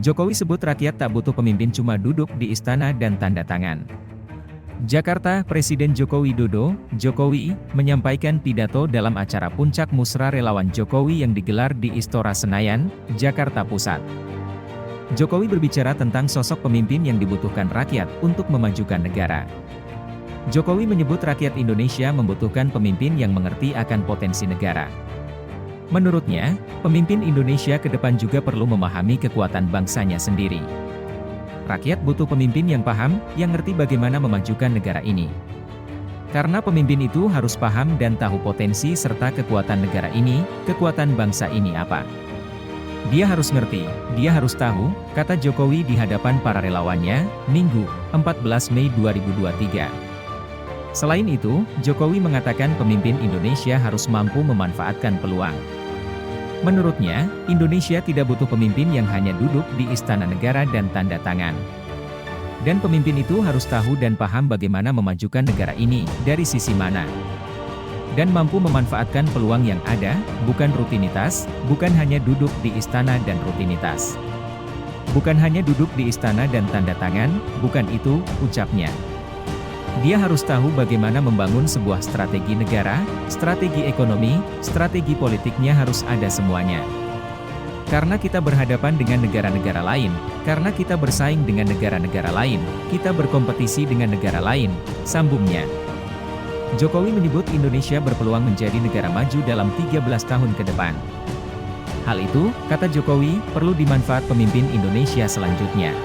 Jokowi sebut rakyat tak butuh pemimpin cuma duduk di istana dan tanda tangan. Jakarta, Presiden Joko Widodo, Jokowi, menyampaikan pidato dalam acara Puncak Musra Relawan Jokowi yang digelar di Istora Senayan, Jakarta Pusat. Jokowi berbicara tentang sosok pemimpin yang dibutuhkan rakyat untuk memajukan negara. Jokowi menyebut rakyat Indonesia membutuhkan pemimpin yang mengerti akan potensi negara. Menurutnya, pemimpin Indonesia ke depan juga perlu memahami kekuatan bangsanya sendiri. Rakyat butuh pemimpin yang paham, yang ngerti bagaimana memajukan negara ini. Karena pemimpin itu harus paham dan tahu potensi serta kekuatan negara ini, kekuatan bangsa ini apa. Dia harus ngerti, dia harus tahu, kata Jokowi di hadapan para relawannya, Minggu, 14 Mei 2023. Selain itu, Jokowi mengatakan pemimpin Indonesia harus mampu memanfaatkan peluang. Menurutnya, Indonesia tidak butuh pemimpin yang hanya duduk di istana negara dan tanda tangan. Dan pemimpin itu harus tahu dan paham bagaimana memajukan negara ini, dari sisi mana. Dan mampu memanfaatkan peluang yang ada, bukan rutinitas, bukan hanya duduk di istana dan rutinitas. Bukan hanya duduk di istana dan tanda tangan, bukan itu, ucapnya. Dia harus tahu bagaimana membangun sebuah strategi negara, strategi ekonomi, strategi politiknya harus ada semuanya. Karena kita berhadapan dengan negara-negara lain, karena kita bersaing dengan negara-negara lain, kita berkompetisi dengan negara lain, sambungnya. Jokowi menyebut Indonesia berpeluang menjadi negara maju dalam 13 tahun ke depan. Hal itu, kata Jokowi, perlu dimanfaat pemimpin Indonesia selanjutnya.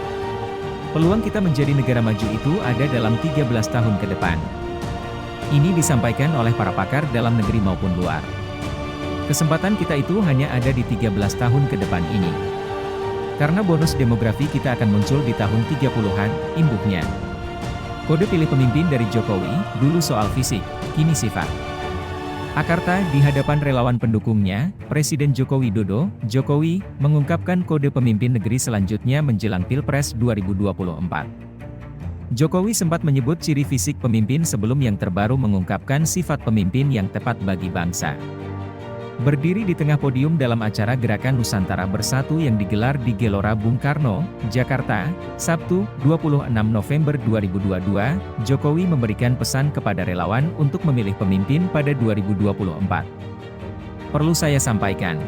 Peluang kita menjadi negara maju itu ada dalam 13 tahun ke depan. Ini disampaikan oleh para pakar dalam negeri maupun luar. Kesempatan kita itu hanya ada di 13 tahun ke depan ini. Karena bonus demografi kita akan muncul di tahun 30-an, imbuhnya. Kode pilih pemimpin dari Jokowi, dulu soal fisik, kini sifat. Akarta di hadapan relawan pendukungnya, Presiden Joko Widodo, Jokowi, mengungkapkan kode pemimpin negeri selanjutnya menjelang Pilpres 2024. Jokowi sempat menyebut ciri fisik pemimpin sebelum yang terbaru mengungkapkan sifat pemimpin yang tepat bagi bangsa. Berdiri di tengah podium dalam acara Gerakan Nusantara Bersatu yang digelar di Gelora Bung Karno, Jakarta, Sabtu, 26 November 2022, Jokowi memberikan pesan kepada relawan untuk memilih pemimpin pada 2024. Perlu saya sampaikan,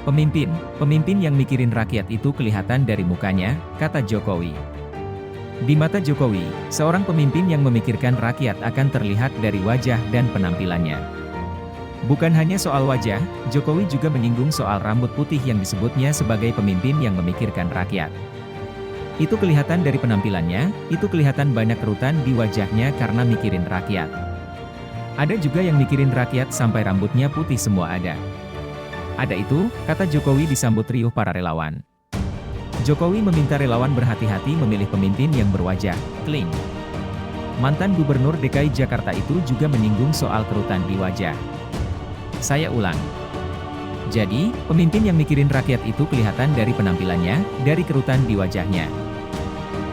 pemimpin yang mikirin rakyat itu kelihatan dari mukanya, kata Jokowi. Di mata Jokowi, seorang pemimpin yang memikirkan rakyat akan terlihat dari wajah dan penampilannya. Bukan hanya soal wajah, Jokowi juga menyinggung soal rambut putih yang disebutnya sebagai pemimpin yang memikirkan rakyat. Itu kelihatan dari penampilannya, itu kelihatan banyak kerutan di wajahnya karena mikirin rakyat. Ada juga yang mikirin rakyat sampai rambutnya putih semua ada. Ada itu, kata Jokowi disambut riuh para relawan. Jokowi meminta relawan berhati-hati memilih pemimpin yang berwajah clean. Mantan Gubernur DKI Jakarta itu juga menyinggung soal kerutan di wajah. Saya ulang. Jadi, pemimpin yang mikirin rakyat itu kelihatan dari penampilannya, dari kerutan di wajahnya.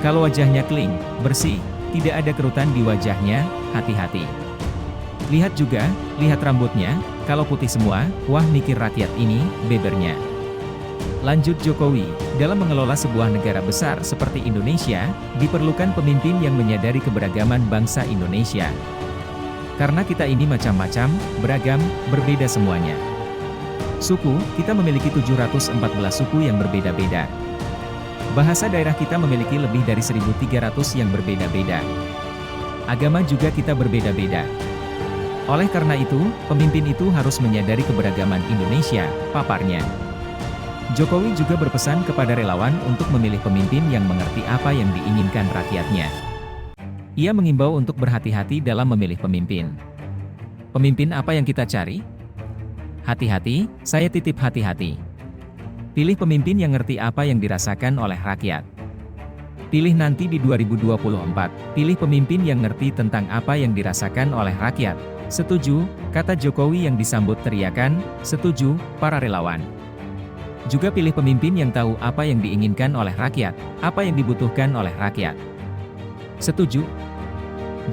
Kalau wajahnya clean, bersih, tidak ada kerutan di wajahnya, hati-hati. Lihat juga, lihat rambutnya, kalau putih semua, wah mikir rakyat ini, bebernya. Lanjut Jokowi, dalam mengelola sebuah negara besar seperti Indonesia, diperlukan pemimpin yang menyadari keberagaman bangsa Indonesia. Karena kita ini macam-macam, beragam, berbeda semuanya. Suku, kita memiliki 714 suku yang berbeda-beda. Bahasa daerah kita memiliki lebih dari 1.300 yang berbeda-beda. Agama juga kita berbeda-beda. Oleh karena itu, pemimpin itu harus menyadari keberagaman Indonesia, paparnya. Jokowi juga berpesan kepada relawan untuk memilih pemimpin yang mengerti apa yang diinginkan rakyatnya. Ia mengimbau untuk berhati-hati dalam memilih pemimpin. Pemimpin apa yang kita cari? Hati-hati, saya titip hati-hati. Pilih pemimpin yang ngerti apa yang dirasakan oleh rakyat. Pilih nanti di 2024, pilih pemimpin yang ngerti tentang apa yang dirasakan oleh rakyat. Setuju, kata Jokowi yang disambut teriakan, setuju, para relawan. Juga pilih pemimpin yang tahu apa yang diinginkan oleh rakyat, apa yang dibutuhkan oleh rakyat. Setuju?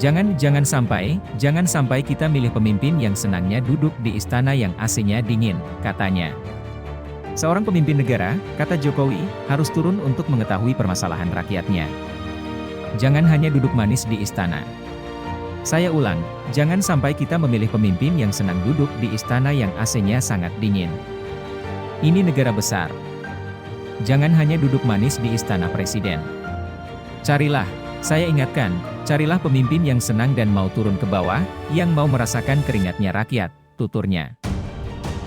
Jangan sampai kita milih pemimpin yang senangnya duduk di istana yang AC-nya dingin, katanya. Seorang pemimpin negara, kata Jokowi, harus turun untuk mengetahui permasalahan rakyatnya. Jangan hanya duduk manis di istana. Saya ulang, jangan sampai kita memilih pemimpin yang senang duduk di istana yang AC-nya sangat dingin. Ini negara besar. Jangan hanya duduk manis di istana presiden. Carilah, saya ingatkan, carilah pemimpin yang senang dan mau turun ke bawah, yang mau merasakan keringatnya rakyat, tuturnya.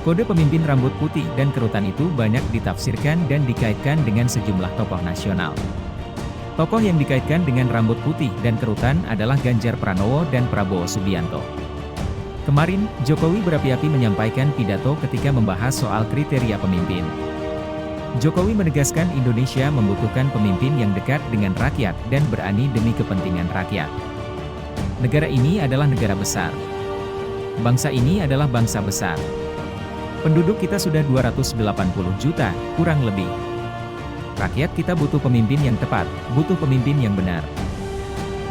Kode pemimpin rambut putih dan kerutan itu banyak ditafsirkan dan dikaitkan dengan sejumlah tokoh nasional. Tokoh yang dikaitkan dengan rambut putih dan kerutan adalah Ganjar Pranowo dan Prabowo Subianto. Kemarin, Jokowi berapi-api menyampaikan pidato ketika membahas soal kriteria pemimpin. Jokowi menegaskan Indonesia membutuhkan pemimpin yang dekat dengan rakyat dan berani demi kepentingan rakyat. Negara ini adalah negara besar. Bangsa ini adalah bangsa besar. Penduduk kita sudah 280 juta, kurang lebih. Rakyat kita butuh pemimpin yang tepat, butuh pemimpin yang benar.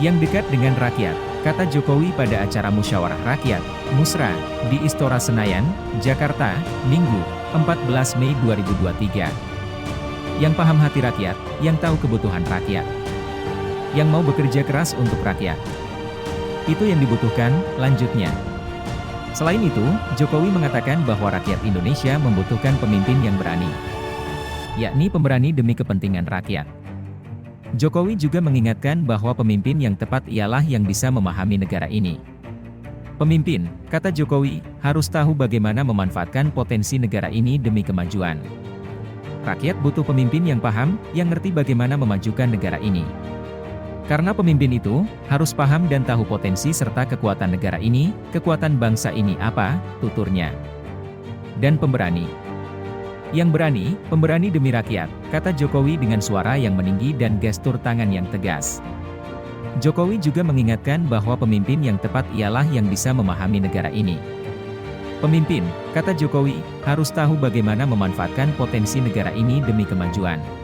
Yang dekat dengan rakyat, kata Jokowi pada acara Musyawarah Rakyat, Musra, di Istora Senayan, Jakarta, Minggu, 14 Mei 2023. Yang paham hati rakyat, yang tahu kebutuhan rakyat. Yang mau bekerja keras untuk rakyat. Itu yang dibutuhkan, lanjutnya. Selain itu, Jokowi mengatakan bahwa rakyat Indonesia membutuhkan pemimpin yang berani. Yakni pemberani demi kepentingan rakyat. Jokowi juga mengingatkan bahwa pemimpin yang tepat ialah yang bisa memahami negara ini. Pemimpin, kata Jokowi, harus tahu bagaimana memanfaatkan potensi negara ini demi kemajuan. Rakyat butuh pemimpin yang paham, yang ngerti bagaimana memajukan negara ini. Karena pemimpin itu, harus paham dan tahu potensi serta kekuatan negara ini, kekuatan bangsa ini apa, tuturnya. Dan pemberani. Yang berani, pemberani demi rakyat, kata Jokowi dengan suara yang meninggi dan gestur tangan yang tegas. Jokowi juga mengingatkan bahwa pemimpin yang tepat ialah yang bisa memahami negara ini. Pemimpin, kata Jokowi, harus tahu bagaimana memanfaatkan potensi negara ini demi kemajuan.